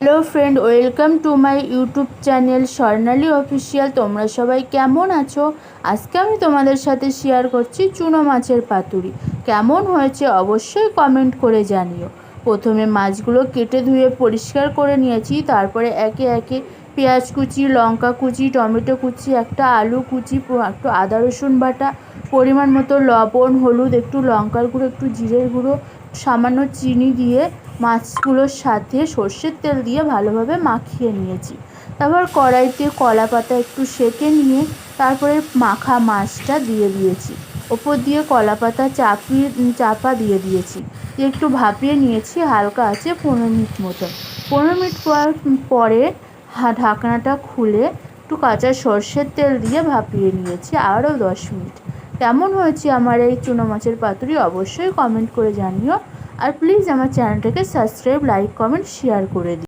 Hello friend, welcome to my YouTube channel Swarnali official. তোমরা সবাই কেমন আছো? আজকে আমি তোমাদের সাথে শেয়ার করছি চুনো মাছের পাতুরি। কেমন হয়েছে অবশ্যই কমেন্ট করে জানিও। প্রথমে মাছগুলো কেটে ধুয়ে পরিষ্কার করে নিয়েছি। তারপরে একে একে পেঁয়াজ কুচি, লঙ্কা কুচি, টমেটো কুচি, একটা আলু কুচি, একটু আদা রসুন বাটা, পরিমাণ মতো লবণ, হলুদ, একটু লঙ্কার গুঁড়ো, একটু জিরের গুঁড়ো, সামান্য চিনি দিয়ে মাছগুলোর সাথে সর্ষের তেল দিয়ে ভালোভাবে মাখিয়ে নিয়েছি। তারপর কড়াইতে কলা পাতা একটু সেঁকে নিয়ে তারপরে মাখা মাছটা দিয়ে দিয়েছি। ওপর দিয়ে কলা পাতা চাপা দিয়ে দিয়েছি, একটু ভাপিয়ে নিয়েছি হালকা আছে 15 মিনিট মতো। 15 মিনিট পরে ঢাকনাটা খুলে একটু কাঁচা সর্ষের তেল দিয়ে ভাপিয়ে নিয়েছি আরও 10 মিনিট। কেমন হয়েছে আমার এই চুনো মাছের পাতুরি অবশ্যই কমেন্ট করে জানিও। আর প্লিজ আমার চ্যানেলটাকে সাবস্ক্রাইব, লাইক, কমেন্ট, শেয়ার করে দিও।